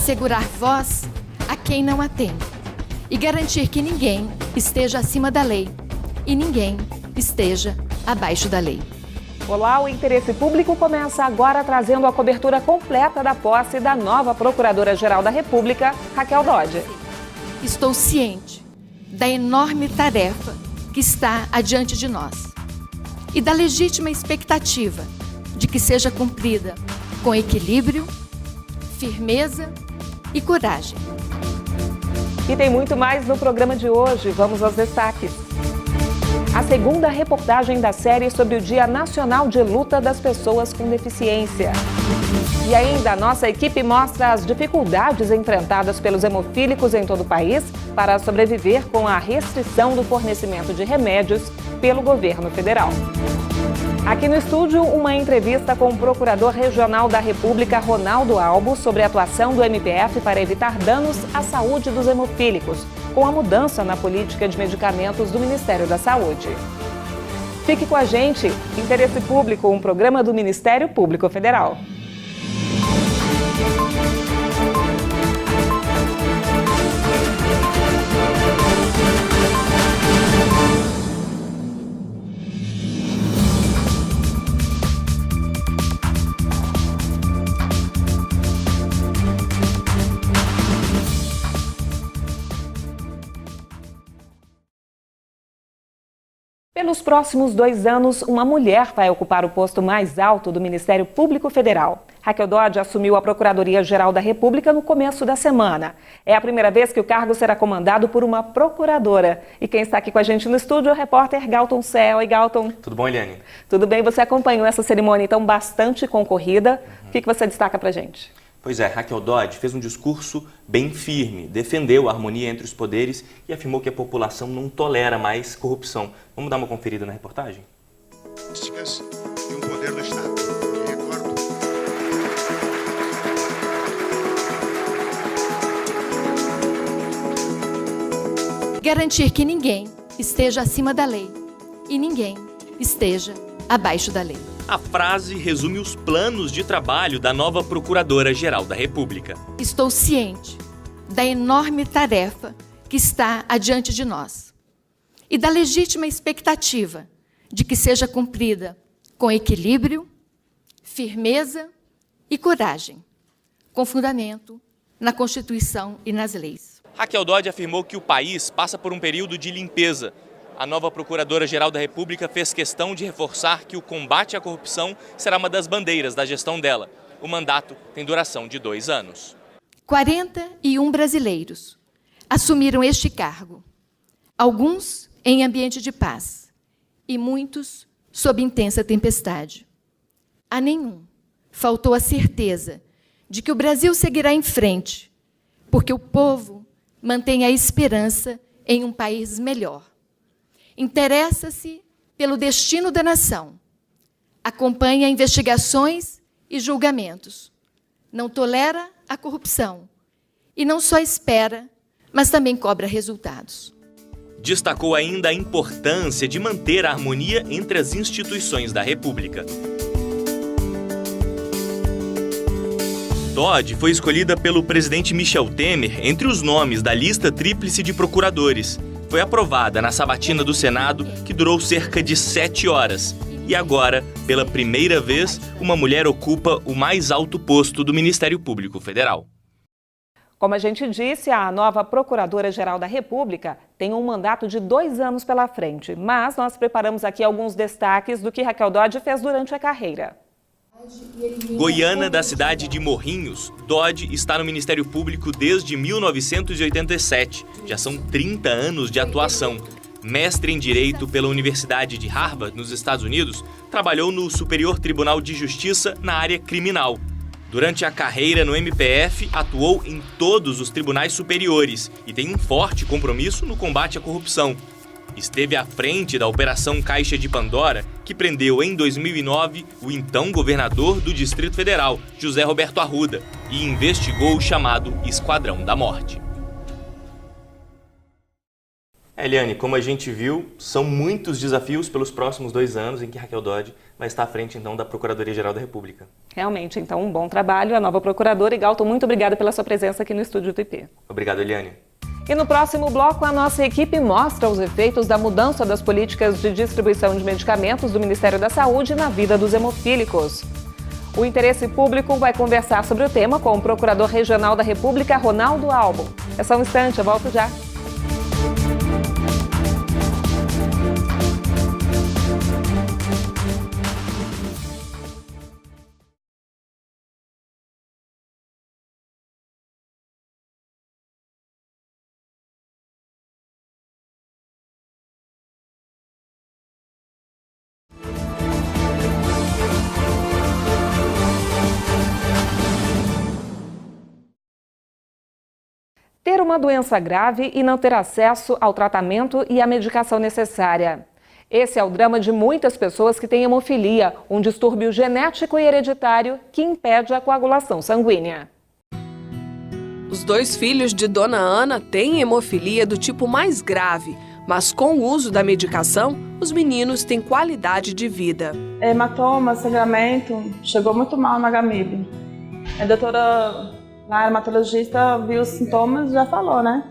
assegurar voz a quem não a tem e garantir que ninguém esteja acima da lei e ninguém esteja abaixo da lei. Olá, o Interesse Público começa agora trazendo a cobertura completa da posse da nova Procuradora-Geral da República, Raquel Dodge. Estou ciente da enorme tarefa que está adiante de nós e da legítima expectativa de que seja cumprida com equilíbrio, firmeza e coragem. E tem muito mais no programa de hoje. Vamos aos destaques. A segunda reportagem da série sobre o Dia Nacional de Luta das Pessoas com Deficiência. E ainda a nossa equipe mostra as dificuldades enfrentadas pelos hemofílicos em todo o país para sobreviver com a restrição do fornecimento de remédios pelo governo federal. Aqui no estúdio, uma entrevista com o Procurador Regional da República, Ronaldo Albo, sobre a atuação do MPF para evitar danos à saúde dos hemofílicos, com a mudança na política de medicamentos do Ministério da Saúde. Fique com a gente, Interesse Público, um programa do Ministério Público Federal. Pelos próximos 2 anos, uma mulher vai ocupar o posto mais alto do Ministério Público Federal. Raquel Dodge assumiu a Procuradoria-Geral da República no começo da semana. É a primeira vez que o cargo será comandado por uma procuradora. E quem está aqui com a gente no estúdio é o repórter Galton Cel. Oi, Galton. Tudo bom, Eliane? Tudo bem? Você acompanhou essa cerimônia, então, bastante concorrida. O que você destaca pra gente? Pois é, Raquel Dodge fez um discurso bem firme, defendeu a harmonia entre os poderes e afirmou que a população não tolera mais corrupção. Vamos dar uma conferida na reportagem? E um poder do Estado. Recordo. Garantir que ninguém esteja acima da lei e ninguém esteja abaixo da lei. A frase resume os planos de trabalho da nova Procuradora-Geral da República. Estou ciente da enorme tarefa que está adiante de nós e da legítima expectativa de que seja cumprida com equilíbrio, firmeza e coragem, com fundamento na Constituição e nas leis. Raquel Dodge afirmou que o país passa por um período de limpeza. A nova Procuradora-Geral da República fez questão de reforçar que o combate à corrupção será uma das bandeiras da gestão dela. O mandato tem duração de 2 anos. 41 brasileiros assumiram este cargo, alguns em ambiente de paz e muitos sob intensa tempestade. A nenhum faltou a certeza de que o Brasil seguirá em frente, porque o povo mantém a esperança em um país melhor. Interessa-se pelo destino da nação, acompanha investigações e julgamentos, não tolera a corrupção e não só espera, mas também cobra resultados. Destacou ainda a importância de manter a harmonia entre as instituições da República. Dodge foi escolhida pelo presidente Michel Temer entre os nomes da lista tríplice de procuradores. Foi aprovada na sabatina do Senado, que durou cerca de 7 horas. E agora, pela primeira vez, uma mulher ocupa o mais alto posto do Ministério Público Federal. Como a gente disse, a nova Procuradora-Geral da República tem um mandato de 2 anos pela frente. Mas nós preparamos aqui alguns destaques do que Raquel Dodge fez durante a carreira. Goiana, da cidade de Morrinhos, Dodge está no Ministério Público desde 1987. Já são 30 anos de atuação. Mestre em Direito pela Universidade de Harvard, nos Estados Unidos, trabalhou no Superior Tribunal de Justiça na área criminal. Durante a carreira no MPF, atuou em todos os tribunais superiores e tem um forte compromisso no combate à corrupção. Esteve à frente da Operação Caixa de Pandora, que prendeu em 2009 o então governador do Distrito Federal, José Roberto Arruda, e investigou o chamado Esquadrão da Morte. Eliane, como a gente viu, são muitos desafios pelos próximos 2 anos em que Raquel Dodge vai estar à frente, então, da Procuradoria-Geral da República. Realmente, então, um bom trabalho. A nova procuradora. E Galton, muito obrigada pela sua presença aqui no estúdio do IP. Obrigado, Eliane. E no próximo bloco, a nossa equipe mostra os efeitos da mudança das políticas de distribuição de medicamentos do Ministério da Saúde na vida dos hemofílicos. O Interesse Público vai conversar sobre o tema com o Procurador Regional da República, Ronaldo Albo. É só um instante, eu volto já. Ter uma doença grave e não ter acesso ao tratamento e à medicação necessária. Esse é o drama de muitas pessoas que têm hemofilia, um distúrbio genético e hereditário que impede a coagulação sanguínea. Os 2 filhos de Dona Ana têm hemofilia do tipo mais grave, mas com o uso da medicação, os meninos têm qualidade de vida. Hematoma, sangramento, chegou muito mal na Gamib. A doutora, a hematologista, viu os sintomas e já falou, né?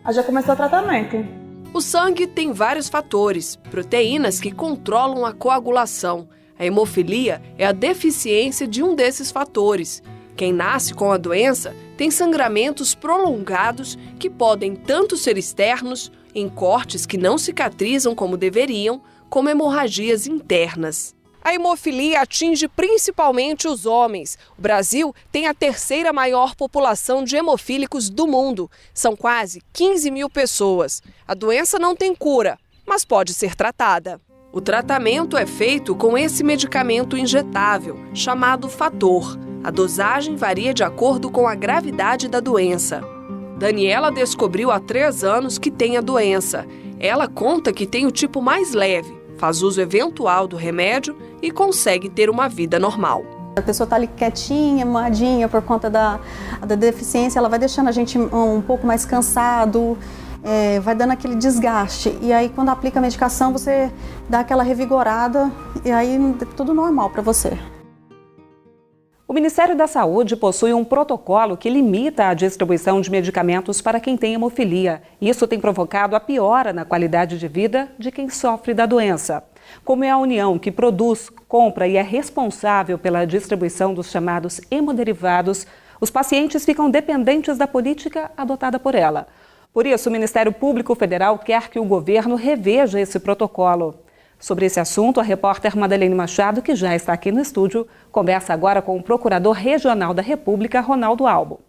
Aí já começou o tratamento. O sangue tem vários fatores, proteínas que controlam a coagulação. A hemofilia é a deficiência de um desses fatores. Quem nasce com a doença tem sangramentos prolongados que podem tanto ser externos, em cortes que não cicatrizam como deveriam, como hemorragias internas. A hemofilia atinge principalmente os homens. O Brasil tem a 3ª maior população de hemofílicos do mundo. São quase 15 mil pessoas. A doença não tem cura, mas pode ser tratada. O tratamento é feito com esse medicamento injetável, chamado Fator. A dosagem varia de acordo com a gravidade da doença. Daniela descobriu há 3 anos que tem a doença. Ela conta que tem o tipo mais leve, faz uso eventual do remédio e consegue ter uma vida normal. A pessoa está ali quietinha, moadinha por conta da deficiência, ela vai deixando a gente um pouco mais cansado, vai dando aquele desgaste. E aí quando aplica a medicação você dá aquela revigorada e aí é tudo normal para você. O Ministério da Saúde possui um protocolo que limita a distribuição de medicamentos para quem tem hemofilia. Isso tem provocado a piora na qualidade de vida de quem sofre da doença. Como é a União que produz, compra e é responsável pela distribuição dos chamados hemoderivados, os pacientes ficam dependentes da política adotada por ela. Por isso, o Ministério Público Federal quer que o governo reveja esse protocolo. Sobre esse assunto, a repórter Madeleine Machado, que já está aqui no estúdio, conversa agora com o Procurador Regional da República, Ronaldo Albo.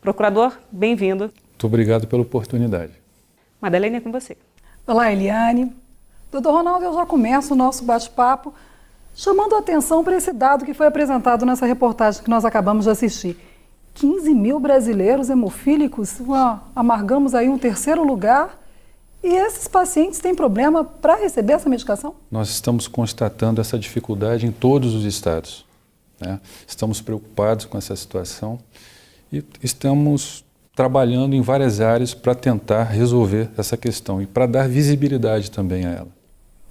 Procurador, bem-vindo. Muito obrigado pela oportunidade. Madeleine, é com você. Olá, Eliane. Doutor Ronaldo, eu já começo o nosso bate-papo chamando a atenção para esse dado que foi apresentado nessa reportagem que nós acabamos de assistir. 15 mil brasileiros hemofílicos, amargamos aí um 3º lugar. E esses pacientes têm problema para receber essa medicação? Nós estamos constatando essa dificuldade em todos os estados, né? Estamos preocupados com essa situação e estamos trabalhando em várias áreas para tentar resolver essa questão e para dar visibilidade também a ela.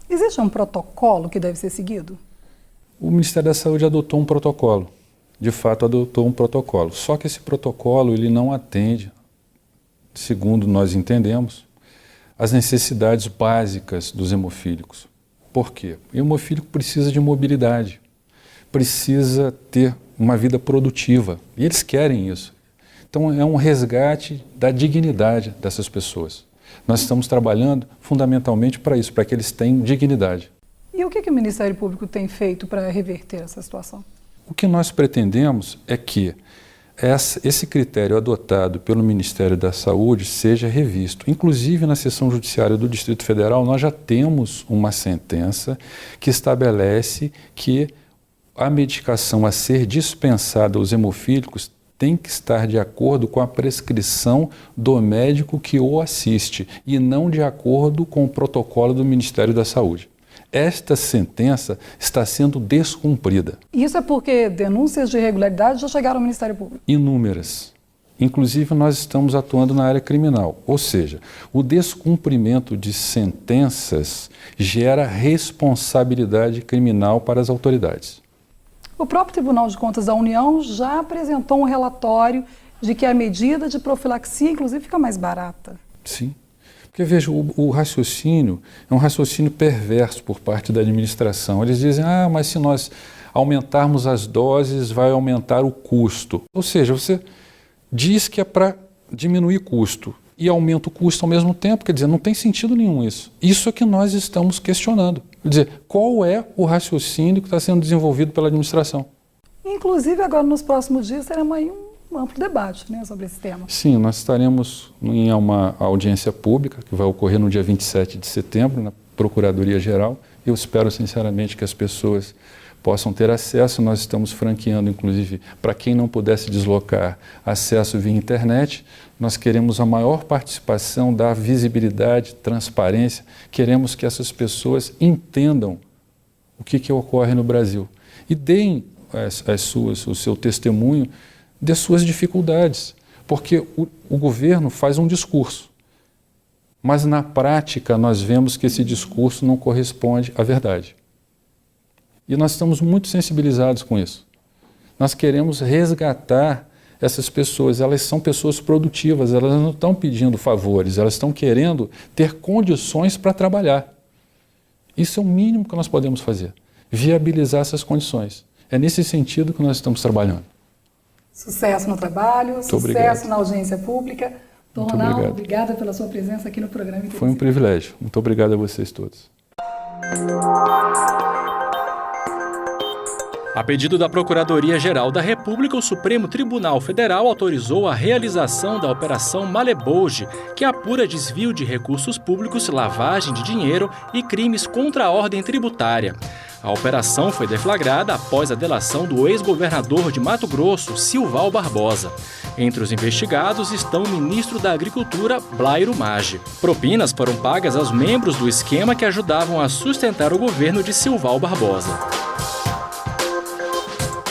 Existe um protocolo que deve ser seguido? O Ministério da Saúde adotou um protocolo, de fato adotou um protocolo, só que esse protocolo ele não atende, segundo nós entendemos, as necessidades básicas dos hemofílicos. Por quê? O hemofílico precisa de mobilidade, precisa ter uma vida produtiva, e eles querem isso. Então é um resgate da dignidade dessas pessoas. Nós estamos trabalhando fundamentalmente para isso, para que eles tenham dignidade. E o que o Ministério Público tem feito para reverter essa situação? O que nós pretendemos é que esse critério adotado pelo Ministério da Saúde seja revisto. Inclusive, na Seção Judiciária do Distrito Federal, nós já temos uma sentença que estabelece que a medicação a ser dispensada aos hemofílicos tem que estar de acordo com a prescrição do médico que o assiste e não de acordo com o protocolo do Ministério da Saúde. Esta sentença está sendo descumprida. Isso é porque denúncias de irregularidade já chegaram ao Ministério Público? Inúmeras. Inclusive, nós estamos atuando na área criminal, ou seja, o descumprimento de sentenças gera responsabilidade criminal para as autoridades. O próprio Tribunal de Contas da União já apresentou um relatório de que a medida de profilaxia, inclusive, fica mais barata. Sim, porque veja, o raciocínio é um raciocínio perverso por parte da administração. Eles dizem, mas se nós aumentarmos as doses, vai aumentar o custo. Ou seja, você diz que é para diminuir custo e aumenta o custo ao mesmo tempo, quer dizer, não tem sentido nenhum isso. Isso é que nós estamos questionando. Quer dizer, qual é o raciocínio que está sendo desenvolvido pela administração? Inclusive, agora nos próximos dias teremos aí um amplo debate, né, sobre esse tema. Sim, nós estaremos em uma audiência pública que vai ocorrer no dia 27 de setembro, na Procuradoria-Geral. Eu espero sinceramente que as pessoas possam ter acesso. Nós estamos franqueando, inclusive, para quem não pudesse deslocar, acesso via internet. Nós queremos a maior participação, dar visibilidade, transparência. Queremos que essas pessoas entendam o que ocorre no Brasil e deem o seu testemunho de suas dificuldades, porque o governo faz um discurso, mas na prática nós vemos que esse discurso não corresponde à verdade. E nós estamos muito sensibilizados com isso. Nós queremos resgatar essas pessoas, elas são pessoas produtivas, elas não estão pedindo favores, elas estão querendo ter condições para trabalhar. Isso é o mínimo que nós podemos fazer, viabilizar essas condições. É nesse sentido que nós estamos trabalhando. Sucesso no trabalho, muito sucesso obrigado. Na audiência pública. Dom Ronaldo, obrigada pela sua presença aqui no programa. Foi um privilégio. Muito obrigado a vocês todos. A pedido da Procuradoria-Geral da República, o Supremo Tribunal Federal autorizou a realização da Operação Malebolge, que apura desvio de recursos públicos, lavagem de dinheiro e crimes contra a ordem tributária. A operação foi deflagrada após a delação do ex-governador de Mato Grosso, Silval Barbosa. Entre os investigados estão o ministro da Agricultura, Blairo Maggi. Propinas foram pagas aos membros do esquema que ajudavam a sustentar o governo de Silval Barbosa.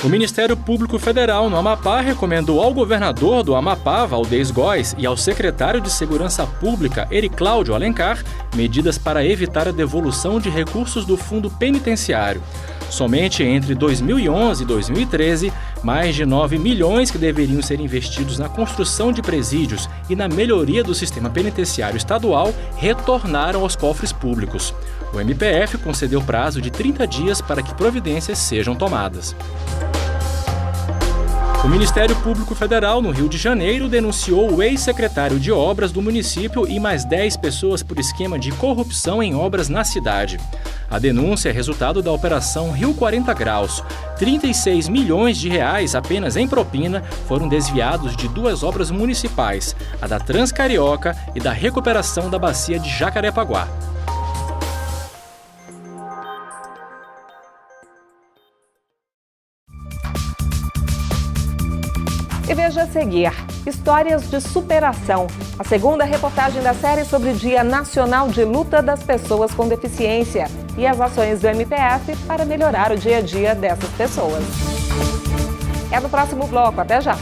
O Ministério Público Federal no Amapá recomendou ao governador do Amapá, Valdez Góes, e ao secretário de Segurança Pública, Ericláudio Alencar, medidas para evitar a devolução de recursos do fundo penitenciário. Somente entre 2011 e 2013, mais de 9 milhões que deveriam ser investidos na construção de presídios e na melhoria do sistema penitenciário estadual retornaram aos cofres públicos. O MPF concedeu prazo de 30 dias para que providências sejam tomadas. O Ministério Público Federal, no Rio de Janeiro, denunciou o ex-secretário de Obras do município e mais 10 pessoas por esquema de corrupção em obras na cidade. A denúncia é resultado da Operação Rio 40 Graus. 36 milhões de reais apenas em propina foram desviados de 2 obras municipais, a da Transcarioca e da recuperação da bacia de Jacarepaguá. E veja a seguir, histórias de superação. A segunda reportagem da série sobre o Dia Nacional de Luta das Pessoas com Deficiência e as ações do MPF para melhorar o dia a dia dessas pessoas. É no próximo bloco, até já!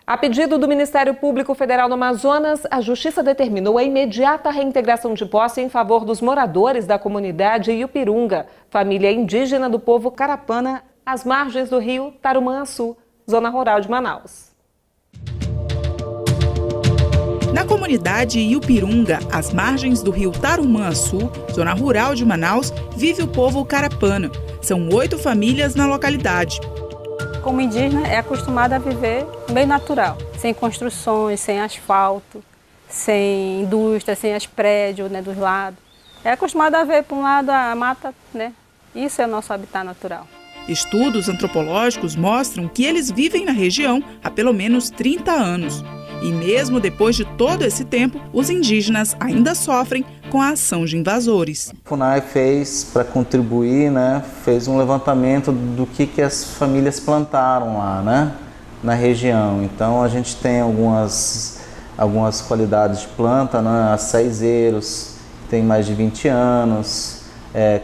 A pedido do Ministério Público Federal no Amazonas, a Justiça determinou a imediata reintegração de posse em favor dos moradores da comunidade Iupirunga, família indígena do povo Carapana, às margens do rio Tarumã-Açu, zona rural de Manaus. Na comunidade Iupirunga, às margens do rio Tarumã-Açu, zona rural de Manaus, vive o povo Carapana. São 8 famílias na localidade. Como indígena, é acostumada a viver meio natural, sem construções, sem asfalto, sem indústria, sem as prédios, né, dos lados. É acostumada a ver, por um lado, a mata, né? Isso é o nosso habitat natural. Estudos antropológicos mostram que eles vivem na região há pelo menos 30 anos. E mesmo depois de todo esse tempo, os indígenas ainda sofrem com a ação de invasores. O FUNAI fez para contribuir, né, fez um levantamento do que as famílias plantaram lá, né, na região. Então a gente tem algumas qualidades de planta, né, açaizeiros, tem mais de 20 anos,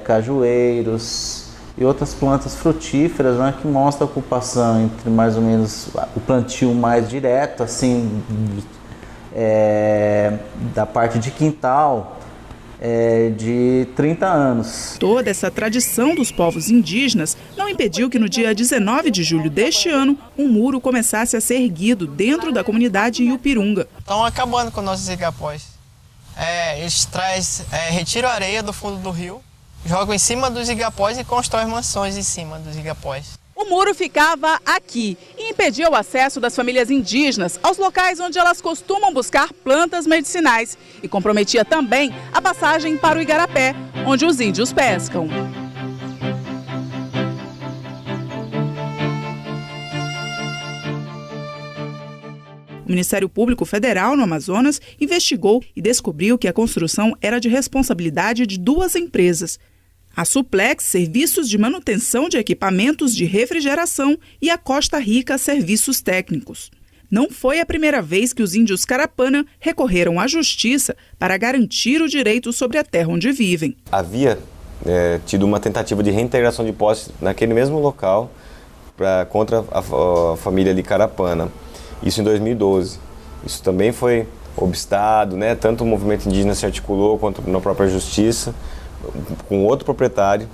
cajueiros e outras plantas frutíferas, né, que mostram a ocupação entre mais ou menos o plantio mais direto, assim, da parte de quintal, de 30 anos. Toda essa tradição dos povos indígenas não impediu que no dia 19 de julho deste ano, um muro começasse a ser erguido dentro da comunidade Iupirunga. Estão acabando com nossos igapós. Eles retiram a areia do fundo do rio, jogam em cima dos igapós e constroem mansões em cima dos igapós. O muro ficava aqui e impedia o acesso das famílias indígenas aos locais onde elas costumam buscar plantas medicinais e comprometia também a passagem para o Igarapé, onde os índios pescam. O Ministério Público Federal no Amazonas investigou e descobriu que a construção era de responsabilidade de duas empresas: a Suplex Serviços de Manutenção de Equipamentos de Refrigeração e a Costa Rica Serviços Técnicos. Não foi a primeira vez que os índios Carapana recorreram à justiça para garantir o direito sobre a terra onde vivem. Havia tido uma tentativa de reintegração de posse naquele mesmo local contra a família de Carapana. Isso em 2012. Isso também foi obstado, né? Tanto o movimento indígena se articulou quanto na própria justiça, com outro proprietário,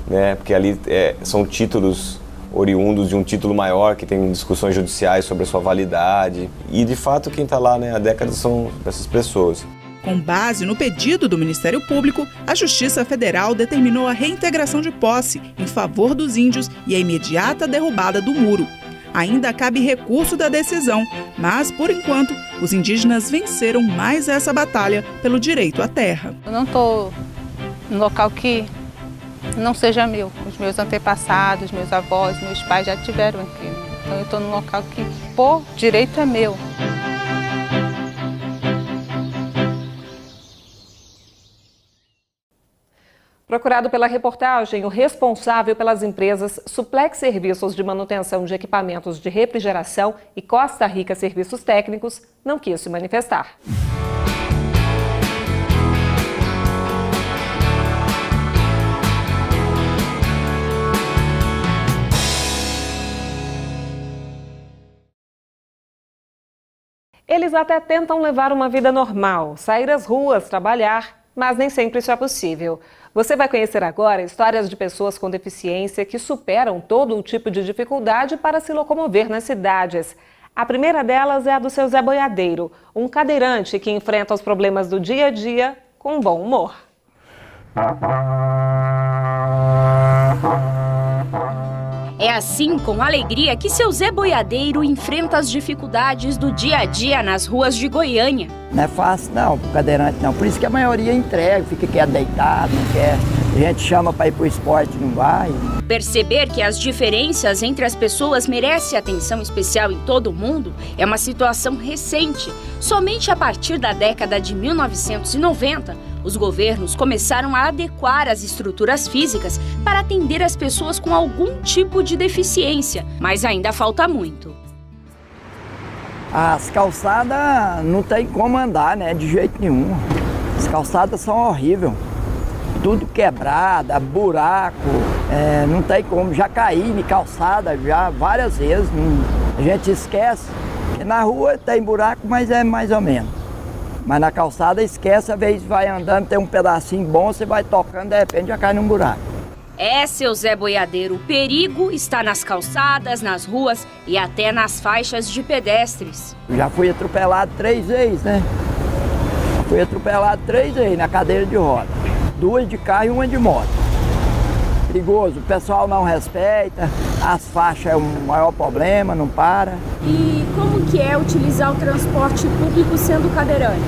né? Porque ali são títulos oriundos de um título maior que tem discussões judiciais sobre a sua validade. E, de fato, quem está lá, né, há décadas são essas pessoas. Com base no pedido do Ministério Público, a Justiça Federal determinou a reintegração de posse em favor dos índios e a imediata derrubada do muro. Ainda cabe recurso da decisão, mas, por enquanto, os indígenas venceram mais essa batalha pelo direito à terra. Eu não estou num local que não seja meu. Os meus antepassados, meus avós, meus pais já tiveram aqui. Então eu estou num local que, por direito, é meu. Procurado pela reportagem, o responsável pelas empresas Suplex Serviços de Manutenção de Equipamentos de Refrigeração e Costa Rica Serviços Técnicos não quis se manifestar. Eles até tentam levar uma vida normal, sair às ruas, trabalhar, mas nem sempre isso é possível. Você vai conhecer agora histórias de pessoas com deficiência que superam todo o tipo de dificuldade para se locomover nas cidades. A primeira delas é a do seu Zé Boiadeiro, um cadeirante que enfrenta os problemas do dia a dia com bom humor. É assim, com alegria, que seu Zé Boiadeiro enfrenta as dificuldades do dia a dia nas ruas de Goiânia. Não é fácil não, pro cadeirante não. Por isso que a maioria entrega, quer deitado, não quer. A gente chama para ir pro esporte, não vai. Perceber que as diferenças entre as pessoas merecem atenção especial em todo o mundo é uma situação recente. Somente a partir da década de 1990, os governos começaram a adequar as estruturas físicas para atender as pessoas com algum tipo de deficiência, mas ainda falta muito. As calçadas não tem como andar, né, de jeito nenhum. As calçadas são horríveis. Tudo quebrada, buraco, não tem como. Já caí de calçada já várias vezes. A gente esquece que na rua tem buraco, mas é mais ou menos. Mas na calçada esquece, às vezes vai andando, tem um pedacinho bom, você vai tocando, de repente já cai num buraco. Seu Zé Boiadeiro, o perigo está nas calçadas, nas ruas e até nas faixas de pedestres. Já fui atropelado 3 vezes, né? Fui atropelado 3 vezes na cadeira de roda. 2 de carro e 1 de moto. Perigoso, o pessoal não respeita, as faixas é o maior problema, não para. E como que é utilizar o transporte público sendo cadeirante?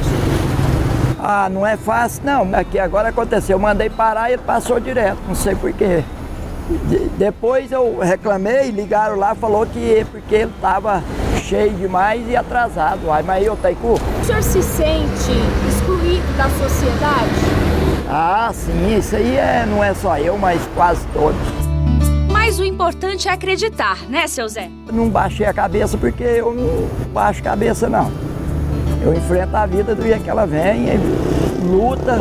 Não é fácil não. Aqui agora aconteceu, eu mandei parar e ele passou direto, não sei porquê. Depois eu reclamei, ligaram lá, falou que porque ele estava cheio demais e atrasado, mas eu tenho curso. O senhor se sente excluído da sociedade? Ah, sim, isso aí não é só eu, mas quase todos. Mas o importante é acreditar, né, seu Zé? Eu não baixei a cabeça porque eu não baixo a cabeça, não. Eu enfrento a vida do jeito que ela vem, luta.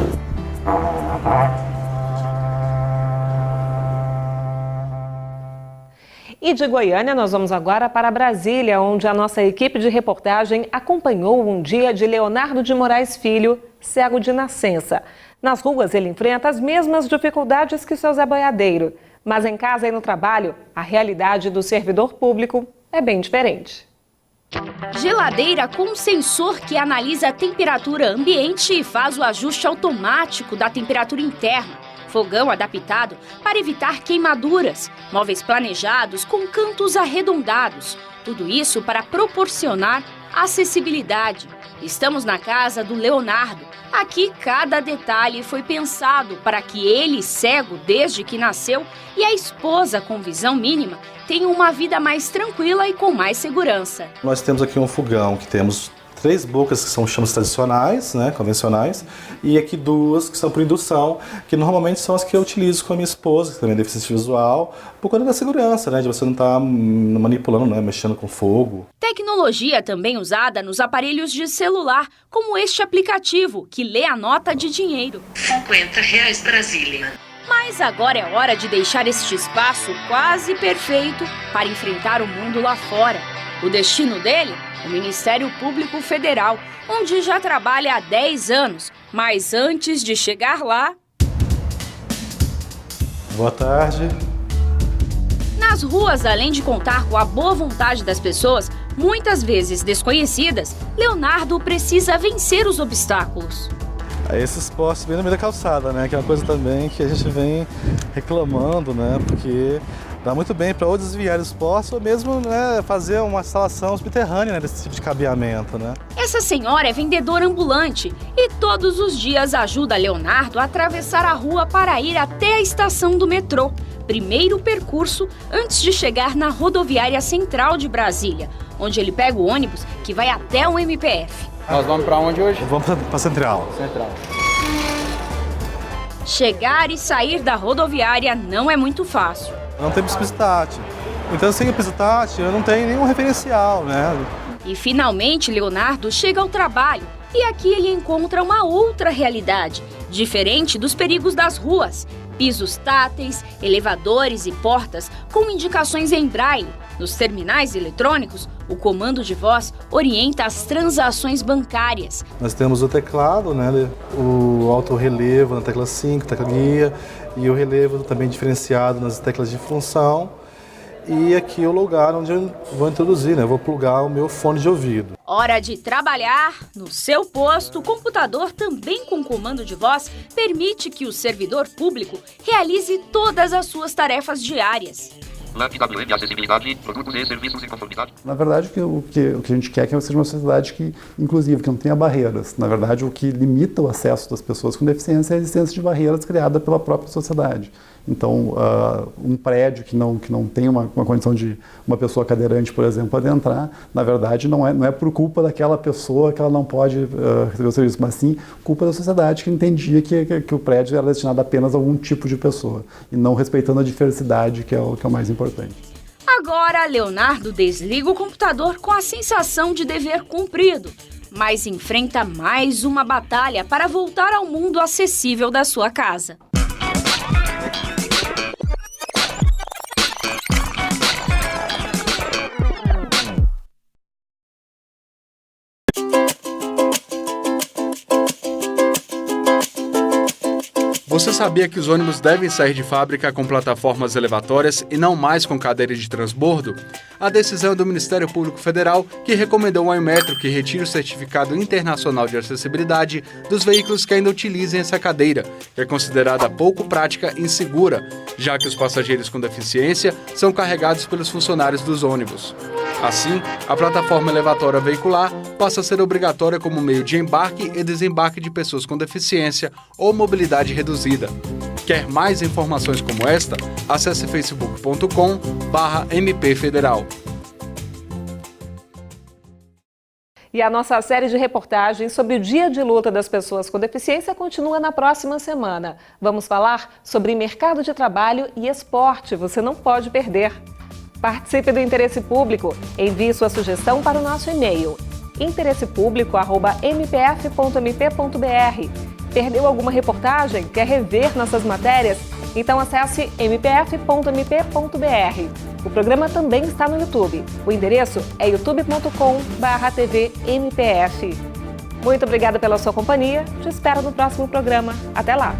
E de Goiânia, nós vamos agora para Brasília, onde a nossa equipe de reportagem acompanhou um dia de Leonardo de Moraes Filho, cego de nascença. Nas ruas, ele enfrenta as mesmas dificuldades que seu Zé Boiadeiro. Mas em casa e no trabalho, a realidade do servidor público é bem diferente. Geladeira com sensor que analisa a temperatura ambiente e faz o ajuste automático da temperatura interna. Fogão adaptado para evitar queimaduras. Móveis planejados com cantos arredondados. Tudo isso para proporcionar acessibilidade. Estamos na casa do Leonardo. Aqui cada detalhe foi pensado para que ele, cego desde que nasceu, e a esposa com visão mínima tenham uma vida mais tranquila e com mais segurança. Nós temos aqui um fogão que temos 3 bocas que são chamas tradicionais, né, convencionais, e aqui 2 que são por indução, que normalmente são as que eu utilizo com a minha esposa, que também é deficiente visual, por conta da segurança, né, de você não estar manipulando, né, mexendo com fogo. Tecnologia também usada nos aparelhos de celular, como este aplicativo, que lê a nota de dinheiro. R$50 Brasília. Mas agora é hora de deixar este espaço quase perfeito para enfrentar o mundo lá fora. O destino dele? O Ministério Público Federal, onde já trabalha há 10 anos. Mas antes de chegar lá... Boa tarde. Nas ruas, além de contar com a boa vontade das pessoas, muitas vezes desconhecidas, Leonardo precisa vencer os obstáculos. Esses postes bem no meio da calçada, né? Que é uma coisa também que a gente vem reclamando, né? Porque dá muito bem para ou desviar os postes ou mesmo, né, fazer uma instalação subterrânea, né, desse tipo de cabeamento, né? Essa senhora é vendedora ambulante e todos os dias ajuda Leonardo a atravessar a rua para ir até a estação do metrô. Primeiro percurso antes de chegar na rodoviária central de Brasília, onde ele pega o ônibus que vai até o MPF. Nós vamos para onde hoje? Vamos para a Central. Chegar e sair da rodoviária não é muito fácil. Não tem bicicleta. Então, sem bicicleta, eu não tenho nenhum referencial, né? E finalmente, Leonardo chega ao trabalho. E aqui ele encontra uma outra realidade, diferente dos perigos das ruas. Pisos táteis, elevadores e portas com indicações em braille. Nos terminais eletrônicos, o comando de voz orienta as transações bancárias. Nós temos o teclado, né, o alto relevo na tecla 5, tecla guia, e o relevo também diferenciado nas teclas de função. E aqui é o lugar onde eu vou introduzir, né? Eu vou plugar o meu fone de ouvido. Hora de trabalhar. No seu posto, o computador, também com comando de voz, permite que o servidor público realize todas as suas tarefas diárias. LabWM, acessibilidade, produtos e serviços em conformidade. Na verdade, o que a gente quer é que seja uma sociedade que, inclusive, que não tenha barreiras. Na verdade, o que limita o acesso das pessoas com deficiência é a existência de barreiras criadas pela própria sociedade. Então, um prédio que não tem uma condição de uma pessoa cadeirante, por exemplo, pode entrar, na verdade, não é por culpa daquela pessoa que ela não pode receber o serviço, mas sim culpa da sociedade que entendia que o prédio era destinado apenas a algum tipo de pessoa e não respeitando a diversidade, que é o mais importante. Agora, Leonardo desliga o computador com a sensação de dever cumprido, mas enfrenta mais uma batalha para voltar ao mundo acessível da sua casa. Você sabia que os ônibus devem sair de fábrica com plataformas elevatórias e não mais com cadeira de transbordo? A decisão é do Ministério Público Federal, que recomendou ao Inmetro que retire o certificado internacional de acessibilidade dos veículos que ainda utilizem essa cadeira, que é considerada pouco prática e insegura, já que os passageiros com deficiência são carregados pelos funcionários dos ônibus. Assim, a plataforma elevatória veicular passa a ser obrigatória como meio de embarque e desembarque de pessoas com deficiência ou mobilidade reduzida. Quer mais informações como esta? Acesse facebook.com/mpfederal. E a nossa série de reportagens sobre o Dia de Luta das Pessoas com Deficiência continua na próxima semana. Vamos falar sobre mercado de trabalho e esporte. Você não pode perder. Participe do Interesse Público. Envie sua sugestão para o nosso e-mail interessepublico@mpf.mp.br. Perdeu alguma reportagem? Quer rever nossas matérias? Então acesse mpf.mp.br. O programa também está no YouTube. O endereço é youtube.com/tvmpf. Muito obrigada pela sua companhia. Te espero no próximo programa. Até lá!